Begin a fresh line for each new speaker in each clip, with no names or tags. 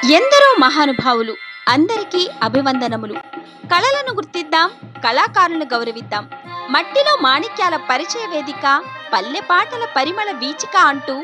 ఎందరో మహానుభావులు, అందరికీ అభివందనములు. కళలను గుర్తిద్దాం, కళాకారులను గౌరవిద్దాం. మట్టిలో మాణిక్యాల పరిచయ వేదిక, పల్లె పాటల పరిమళ వీచిక అంటూ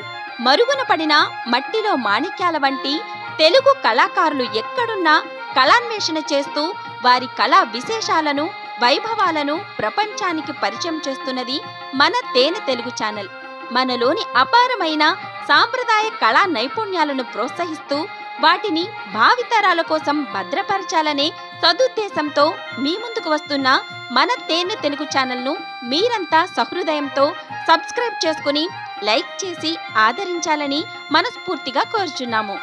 మరుగున పడిన మట్టిలో మాణిక్యాల వంటి తెలుగు కళాకారులు ఎక్కడున్నా కళాన్వేషణ చేస్తూ వారి కళా విశేషాలను, వైభవాలను ప్రపంచానికి పరిచయం చేస్తున్నది మన తేనె తెలుగు ఛానల్. మనలోని అపారమైన సాంప్రదాయ కళా నైపుణ్యాలను ప్రోత్సహిస్తూ వాటిని భావితరాల కోసం భద్రపరచాలనే సదుద్దేశంతో మీ ముందుకు వస్తున్న మన తేనె తెలుగు ఛానల్ను మీరంతా సహృదయంతో సబ్స్క్రైబ్ చేసుకుని లైక్ చేసి ఆదరించాలని మనస్ఫూర్తిగా కోరుచున్నాము.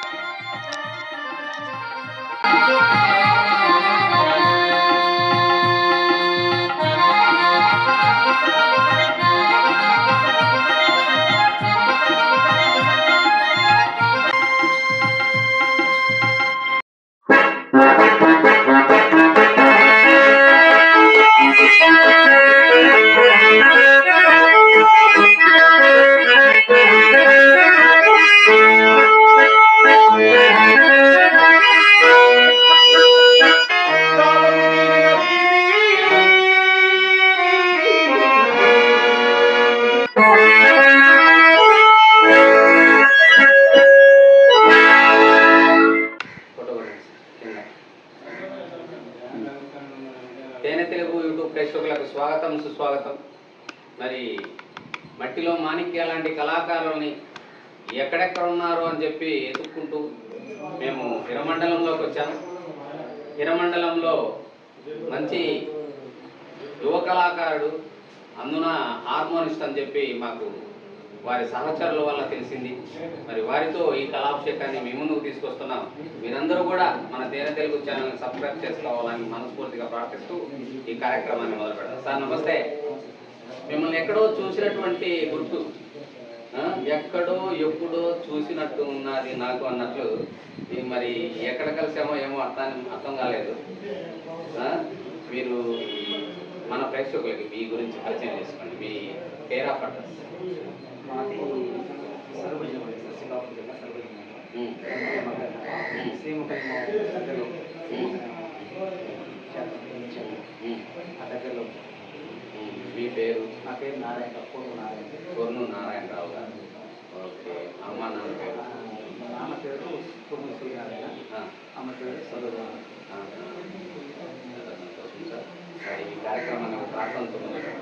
తేనె తెలుగు యూట్యూబ్ ప్రేక్షకులకు స్వాగతం, సుస్వాగతం. మరి మట్టిలో మాణిక్య లాంటి కళాకారుల్ని ఎక్కడెక్కడ ఉన్నారు అని చెప్పి ఎదుక్కుంటూ మేము హిరమండలంలోకి వచ్చాము. హిరమండలంలో మంచి యువ కళాకారుడు, అందున హార్మోనిస్ట్ అని చెప్పి మాకు వారి సహచరుల వల్ల తెలిసింది. మరి వారితో ఈ కళాభిషేకాన్ని మీ ముందుకు తీసుకొస్తున్నాం. మీరందరూ కూడా మన తేనె తెలుగు ఛానల్ని సబ్స్క్రైబ్ చేసుకోవాలని మనస్ఫూర్తిగా ప్రార్థిస్తూ ఈ కార్యక్రమాన్ని మొదలు పెడతాం. సార్ నమస్తే. మిమ్మల్ని ఎక్కడో చూసినటువంటి గుర్తు, ఎక్కడో ఎప్పుడో చూసినట్టు ఉన్నది నాకు అన్నట్లు, మరి ఎక్కడ కలిసామో ఏమో అర్థం కాలేదు. మీరు మన ప్రేక్షకులకి మీ గురించి పరిచయం చేసుకోండి. మీ కేర్ ఆఫ్ అడ్రస్.
మాది సరుబు జిల్లా, శ్రీకాకుళం జిల్లా సరుబు జిల్లా శ్రీముఖ దగ్గరలో ఆ దగ్గరలో.
మీ పేరు?
నా పేరు నారాయణ,
పూర్ణ నారాయణరావు గారు. ఓకే. అమ్మ నాన్న పేరు?
నాన్న పేరు పూర్ణ సూర్యనారాయణ, అమ్మ పేరు సరోజ.
సంతోషం సార్. మరి ఈ కార్యక్రమాన్ని ఒక ప్రార్థనతో మొదలు.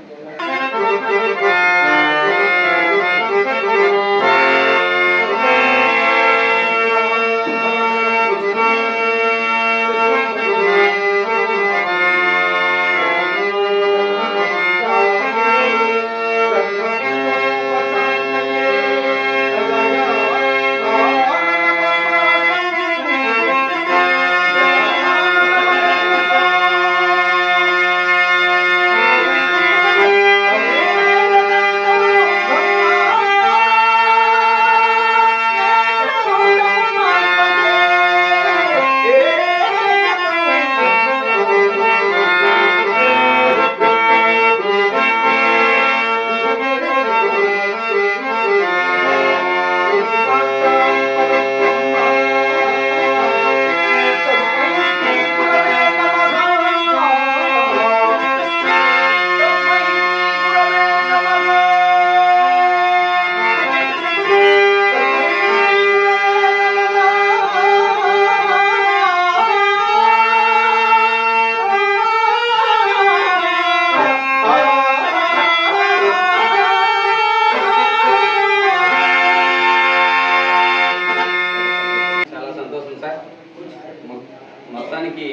మొత్తానికి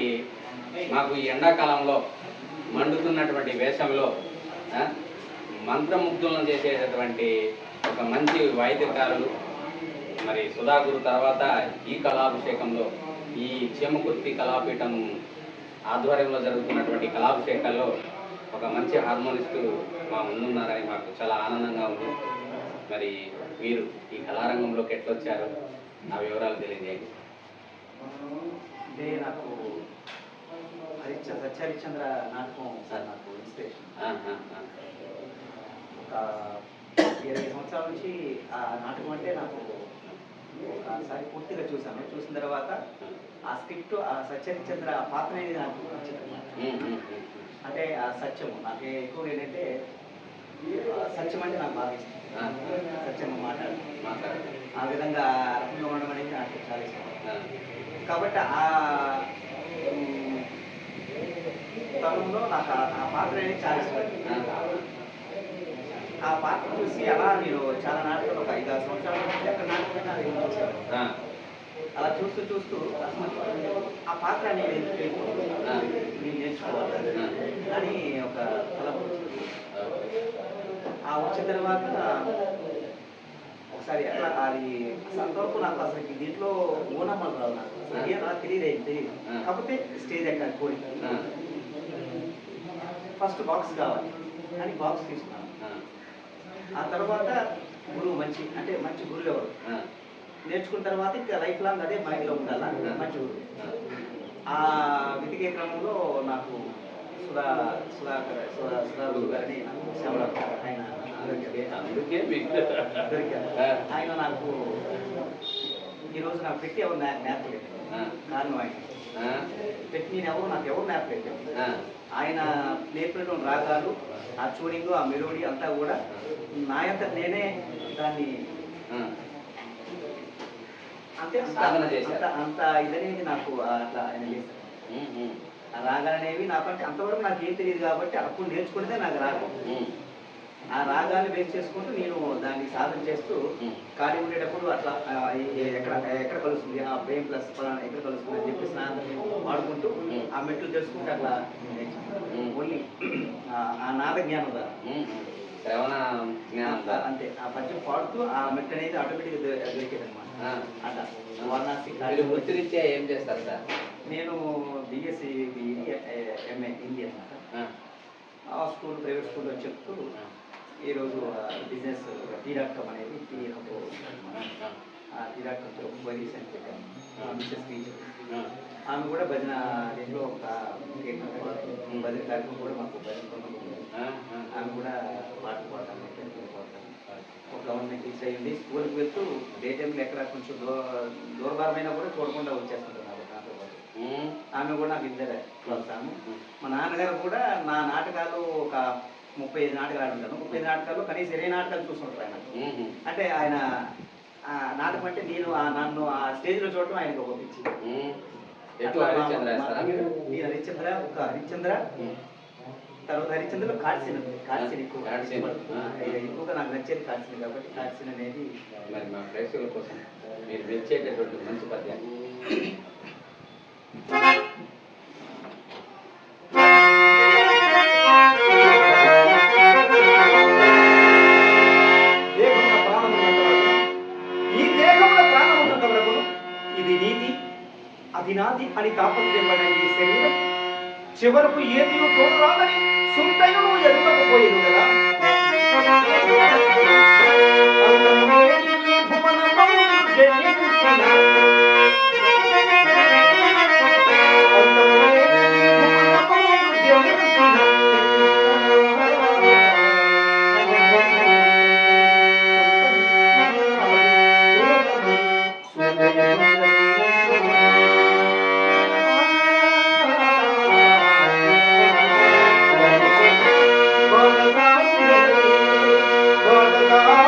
మాకు ఈ ఎండాకాలంలో మండుతున్నటువంటి వేషంలో మంత్రముగ్ధులను చేసేటటువంటి ఒక మంచి వాయిద్యకారులు మరి సుధాగురు తర్వాత ఈ కళాభిషేకంలో ఈ చీమకుర్తి కళాపీఠం ఆధ్వర్యంలో జరుగుతున్నటువంటి కళాభిషేకాల్లో ఒక మంచి హార్మోనిస్టు మా ముందున్నారని మాకు చాలా ఆనందంగా ఉంది. మరి మీరు ఈ కళారంగంలోకి ఎట్లొచ్చారు, ఆ వివరాలు తెలియజేయండి.
అంటే నాకు సత్యహరిశ్చంద్ర నాటకం సార్ నాకు ఇన్స్పిరేషన్. ఒక 20 సంవత్సరాల నుంచి ఆ నాటకం అంటే నాకు ఒకసారి ఒకసారి పూర్తిగా చూశాను. చూసిన తర్వాత ఆ స్క్రిప్ట్, ఆ సత్యహరిశ్చంద్ర ఆ పాత్ర అనేది నాకు నచ్చిందన్నమాట. అంటే ఆ సత్యము నాకు ఎక్కువగా ఏంటంటే సత్యం అంటే నాకు బాగా ఇష్టం. సత్యంగా మాట్లాడడం, ఆ విధంగా రకంగా ఉండడం అనేది నాకు చాలా ఇష్టం. కాబట్టి ఆ తరుణంలో నాకు ఆ పాత్ర అనేది చాలా ఇష్టం. ఆ పాత్ర చూసి అలా నేను చాలా నాటకాలు ఒక 5-6 సంవత్సరాల నుంచి ఎక్కడ నాటకమైనా అది చూసేవాడు. అలా చూస్తూ చూస్తూ అసలు ఆ పాత్ర అనేది ఎందుకు నేను నేర్చుకోవాలి అని ఒక తలపు వచ్చింది. ఆ వచ్చిన తర్వాత ఒకసారి ఎట్లా అది అసలు అంతవరకు నాకు అసలు దీంట్లో ఓనమ్మలు రావు, నాకు అసలు ఏం నాకు తెలియదు. కాకపోతే స్టేజ్ ఎక్కాలి కోరి ఫస్ట్ బాక్స్ కావాలి అని బాక్స్ తీసుకున్నాను. ఆ తర్వాత గురువు మంచి గురువు ఎవరు నేర్చుకున్న తర్వాత ఇంకా లైఫ్ లాంగ్ అదే మైండ్లో ఉండాలా మంచి గురువు. ఆ వెతికే క్రమంలో నాకు సుధాకర్ గారిని నాకు శ్రవణ ఆయన ఆయన నాకు ఈరోజు నాకు పెట్టి ఎవరు నేర్పలేదు. కారణం ఆయన పెట్టి నేను నాకు ఎవరు నేర్పలేదు. ఆయన నేర్పిన రాగాలు, ఆ ట్యూనింగ్, ఆ మెలోడీ అంతా కూడా నాయంత నేనే దాన్ని అంతే అంత ఇదనేది నాకు అట్లా ఆయన చేశారు. ఆ రాగాలు అనేవి నాకంటే అంతవరకు నాకు ఏం తెలియదు కాబట్టి అప్పుడు నేర్చుకుంటే నాకు రాగం. ఆ రాగాన్ని బేస్ చేసుకుంటూ నేను దాన్ని సాధన చేస్తూ ఖాళీ ఉండేటప్పుడు అట్లా ఎక్కడ కలుస్తుంది ఆ ప్రేమ్ ప్లస్ ఎక్కడ కలుస్తుంది అని చెప్పేసి వాడుకుంటూ ఆ మెట్లు తెలుసుకుంటే అట్లా ఓన్లీ ఆ నాద జ్ఞానం కదా అంతే. ఆ పద్యం పాడుతూ ఆ మెట్టు అనేది ఆటోమేటిక్గా దొరికేది అనమాట. అట్లా వారణాసి
వృత్తిరీత్యా ఏం చేస్తారు సార్?
నేను బిఎస్సి ఎంఏ హిందీ అనమాట. ప్రైవేట్ స్కూల్లో చెప్తూ ఈరోజు బిజినెస్ టీ.com అనేది టీ.comతో బరీస్ అని చెప్పాను. మిస్సెస్ టీచర్ ఆమె కూడా భజన దీంట్లో ఒక భజన కార్యక్రమం కూడా మాకు భజన ఆమె కూడా పాటలు పాడతాను, ఒక గవర్నమెంట్ టీచర్ అయ్యింది. స్కూల్కి వెళ్తూ డే టైంలో ఎక్కడ కొంచెం దూరభారమైనా కూడా చూడకుండా వచ్చేస్తుంటున్నారు నాతో పాటు. ఆమె కూడా నాకు ఇద్దరు ప్రోత్సాహం. మా నాన్నగారు కూడా నా నాటకాలు ఒక 35 నాటకాలు ఆడుంటాను. 35 నాటకాల్లో కనీసం 20 నాటకాలు చూస్తుంటారు ఆయన. అంటే ఆయన నాటకం అంటే నేను నన్ను ఆ స్టేజ్లో చూడటం ఆయనకు ఒక పిచ్చి. నేను హరిశ్చంద్ర, ఒక హరిశ్చంద్ర, తర్వాత హరిశ్చంద్రలో కాడ్సీన్ ఎక్కువగా నాకు నచ్చేది కాడ్సీన్ కాబట్టి కాడ్సీన్ అనేది
మరి మా ప్రేక్షకుల కోసం మీరు మెచ్చేటటువంటి మంచి పద్యం.
అధినాది అని తాపత్రయపడిన ఈ శరీరం చివరకు ఏది తోడు రాదని సుంతైను ఎదురకపోయేది కదా. God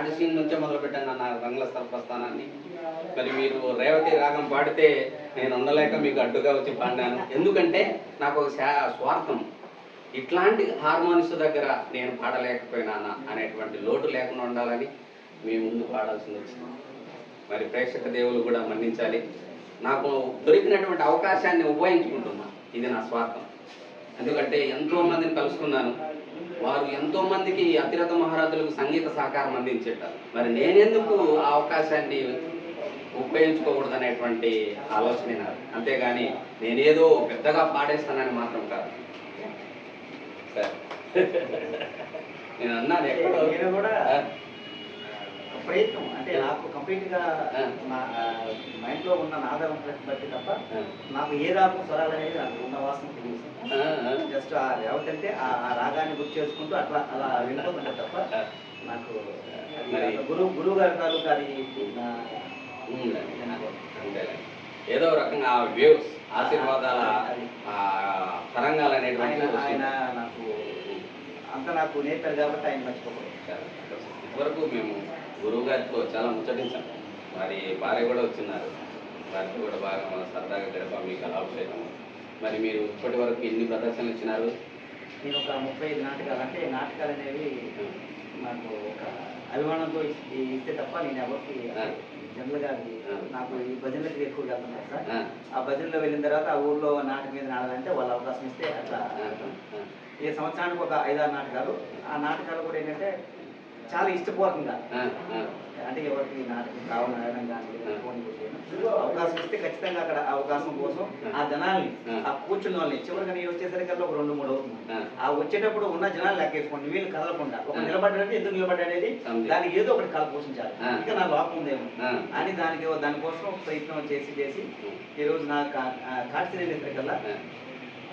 స్టార్ట్ సీన్ నుంచే మొదలు పెట్టాను నా రంగస్థల ప్రస్థానాన్ని. మరి మీరు రేవతి రాగం పాడితే నేను ఉండలేక మీకు అడ్డుగా వచ్చి పాడినాను. ఎందుకంటే నాకు ఒక స్వార్థం, ఇట్లాంటి హార్మోనిస్ట్ దగ్గర నేను పాడలేకపోయినానా అనేటువంటి లోటు లేకుండా ఉండాలని మీ ముందు పాడాల్సింది వచ్చింది. మరి ప్రేక్షక దేవులు కూడా మన్నించాలి. నాకు దొరికినటువంటి అవకాశాన్ని ఉపయోగించుకుంటున్నా. ఇది నా స్వార్థం. ఎందుకంటే ఎంతోమందిని కలుసుకున్నాను, వారు ఎంతోమందికి అతిరథ మహారాజులకు సంగీత సహకారం అందించేటారు. మరి నేనెందుకు ఆ అవకాశాన్ని ఉపయోగించుకోకూడదు అనేటువంటి ఆలోచన నాకు. అంతేగాని నేనేదో పెద్దగా పాడేస్తానని మాత్రం కాదు సార్. నేను అన్నాను ఎక్కడో
నేను కూడా ప్రయత్నం అంటే నాకు కంప్లీట్గా నా మైండ్లో ఉన్న నాదం బట్టి తప్ప నాకు ఏ రాగం స్వరాలనేది నాకు ఉన్న వాసన తెలియదు. జస్ట్ ఆ రేవతి అంటే ఆ రాగాన్ని గుర్తు చేసుకుంటూ అలా వెళ్ళిపోతుంటే తప్ప నాకు గురువు గారి తాలూకా అది
ఏదో రకంగా ఆ వేవ్స్ ఆశీర్వాదాల తరంగాలు అనేటువంటి
ఆయన నాకు అంత నాకు నేర్పారు కాబట్టి ఆయన మర్చిపోకూడదు.
ఇంతవరకు మేము గురువు గారితో చాలా ముచ్చటించాం. మరి భార్య కూడా వచ్చిన్నారు, వారికి కూడా బాగా మన సరదాగా గడప మీకు అభిషేకం. మరి మీరు ఇప్పటి వరకు ఎన్ని ప్రదర్శనలు ఇచ్చినారు?
నేను ఒక 35 నాటకాలు, అంటే నాటకాలు అనేవి నాకు ఒక అభిమానంతో ఇస్తే తప్ప నేను ఎవరికి జనరల్గా నాకు ఈ భజనలకు ఎక్కువ వెళ్తున్నాను సార్. ఆ భజనలో వెళ్ళిన తర్వాత ఆ ఊర్లో నాటకం మీద ఆడాలంటే వాళ్ళు అవకాశం ఇస్తే అట్లా ఈ సంవత్సరానికి ఒక 5-6 నాటకాలు. ఆ నాటకాలు కూడా ఏంటంటే చాలా ఇష్టపూర్వకంగా, అంటే ఎవరికి నాటకం కావాలని కానీ అవకాశం ఇస్తే ఖచ్చితంగా అక్కడ అవకాశం కోసం ఆ జనాల్ని ఆ కూర్చున్న వాళ్ళని చివరికి నేను వచ్చేసరికల్లా ఒక 2-3 అవుతుంది. ఆ వచ్చేటప్పుడు ఉన్న జనాలు లెక్కేసుకోండి, వీళ్ళు కదలకుండా ఒక నిలబడ్డాడంటే ఎందుకు నిలబడ్డాడనేది దానికి ఏదో ఒకటి కళ పోషించాలి. ఇంకా నా లోపం ఉందేమో అని దానికోసం ప్రయత్నం చేసి ఈరోజు నా కాట్సినేసరికల్లా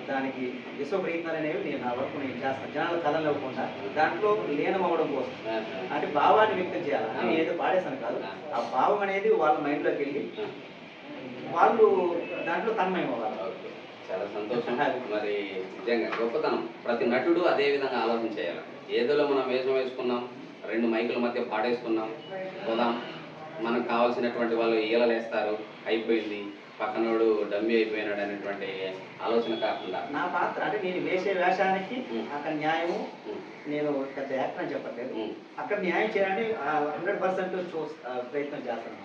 దానికి విశ్వ ప్రయత్నాలు అనేవి నేను నా వరకు నేను చేస్తాను. జనాలు కథలు ఇవ్వకుండా దాంట్లో లీనం అవ్వడం కోసం, అంటే భావాన్ని వ్యక్తం చేయాలి. నేను ఏదో పాడేసాను కాదు, ఆ భావం అనేది వాళ్ళ మైండ్లోకి వెళ్ళి వాళ్ళు దాంట్లో తన్మయం అవ్వాలి.
చాలా సంతోషం. మరి నిజంగా గొప్పతనం. ప్రతి నటుడు అదే విధంగా ఆలోచన చేయాలి. ఏదోలో మనం వేషం వేసుకున్నాం, 2 మైకుల మధ్య పాడేసుకున్నాం, పోదాం, మనకు కావాల్సినటువంటి వాళ్ళు ఈలలేస్తారు, అయిపోయింది, పక్కనోడు డమ్మి అయిపోయినాడు అనేటువంటి ఆలోచన కాకుండా
నా పాత్ర అంటే నేను వేసే వేషానికి అక్కడ న్యాయము, నేను పెద్ద యాక్టర్ అని చెప్పట్లేదు, అక్కడ న్యాయం చేయడానికి 100% ప్రయత్నం చేస్తాను.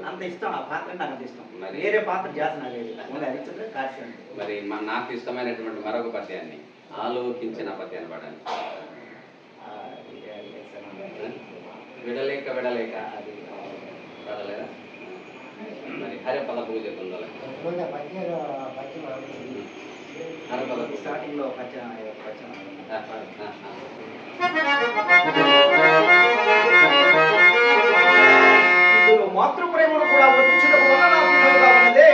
అంత ఇష్టం ఆ పాత్ర, నాకు అంత ఇష్టం. వేరే పాత్ర చేస్తాను లేదు కాశీ.
మరి నాకు ఇష్టమైనటువంటి మరొక పద్యాన్ని, ఆలోకించిన పద్యాన్ని పాడాలి. విడలేక అది పాడలేదా? మరి హరిపద పూజ పొందాలి. హరిపద
స్టార్టింగ్ లో మాతృప్రేమను కూడా వచ్చిన ఉన్నదే.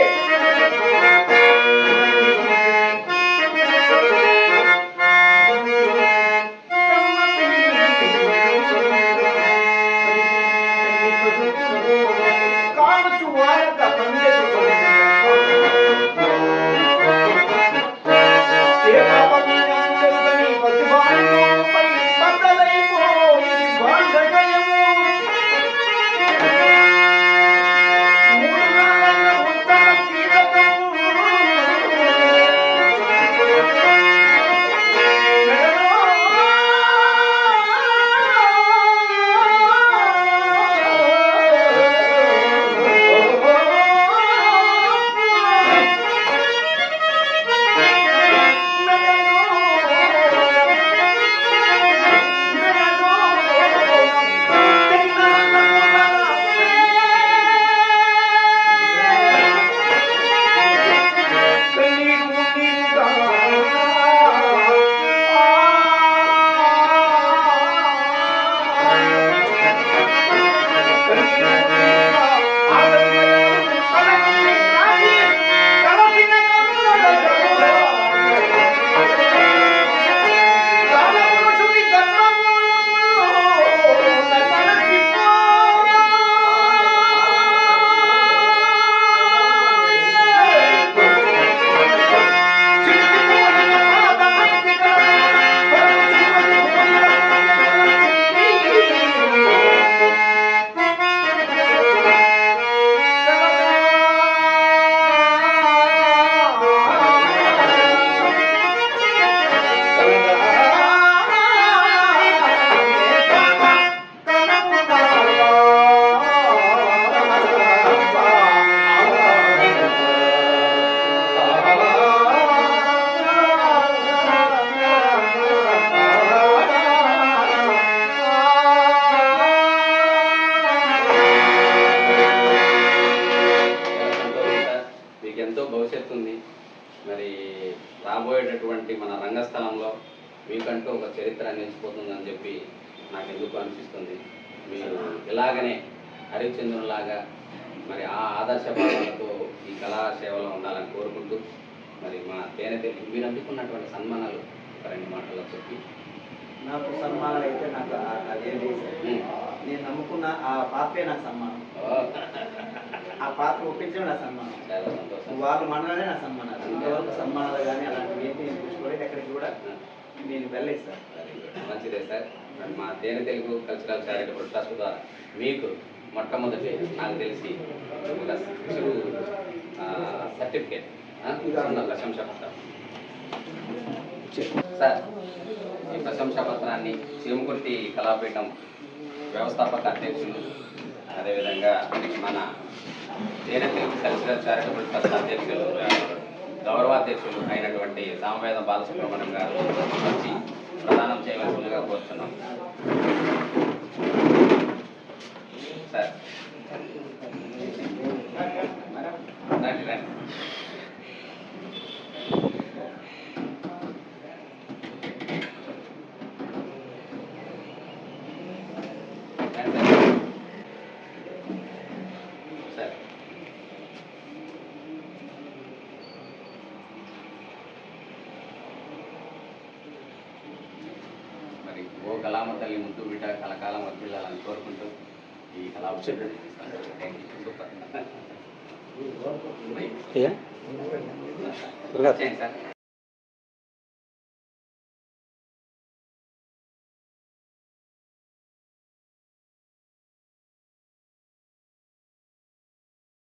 మీకంటూ ఒక చరిత్ర నిలిచిపోతుందని చెప్పి నాకు ఎందుకు అనిపిస్తుంది. మీరు ఇలాగనే హరిశ్చంద్రునిలాగా మరి ఆ ఆదర్శ భావాలతో ఈ కళా సేవలో ఉండాలని కోరుకుంటూ మరి మా తేనె తెలుగు మీరు అందుకున్నటువంటి సన్మానాలు ఒక 2 మాటల్లో చెప్పి.
నాకు సన్మానాలు అయితే నాకు అదేం లేదు సార్. నేను నమ్ముకున్న ఆ పాత్రే నాకు సన్మానం. ఆ పాత్ర ఒప్పించడం నా సన్మానం.
చాలా సంతోషం.
వాళ్ళు మనలోనే నా సన్మానాలు. ఇంతవరకు సన్మానాలు కానీ అలాంటివి ఏంటి నేను చూసుకోలేదు. ఎక్కడికి కూడా నేను వెళ్ళలేదు సార్.
మంచిదే సార్. మరి మా తేనె తెలుగు కల్చరల్ చారిటబుల్ ట్రస్ట్ ద్వారా మీకు మొట్టమొదటి నాకు తెలిసి ఒక శిశువు సర్టిఫికేట్ ప్రశంసా పత్రం సార్. ఈ ప్రశంసా పత్రాన్ని చీమకుర్తి కళాపీఠం వ్యవస్థాపక అధ్యక్షులు, అదేవిధంగా మన తేనె తెలుగు కల్చరల్ చారిటబుల్ ట్రస్ట్ అధ్యక్షులు, గౌరవాధ్యక్షులు అయినటువంటి సామవేదం బాలసుబ్రహ్మణ్యం గారు వచ్చి ప్రదానం చేయవలసిందిగా కోరుతున్నాం సార్. రండి రండి. సార్ మరి ఓ కళామ తల్లి ముద్దు బిడ్డ కలకాలం వర్ధిల్లాలని కోరుకుంటూ ఈ కళాభిషేకం సూపర్. చేయండి సార్.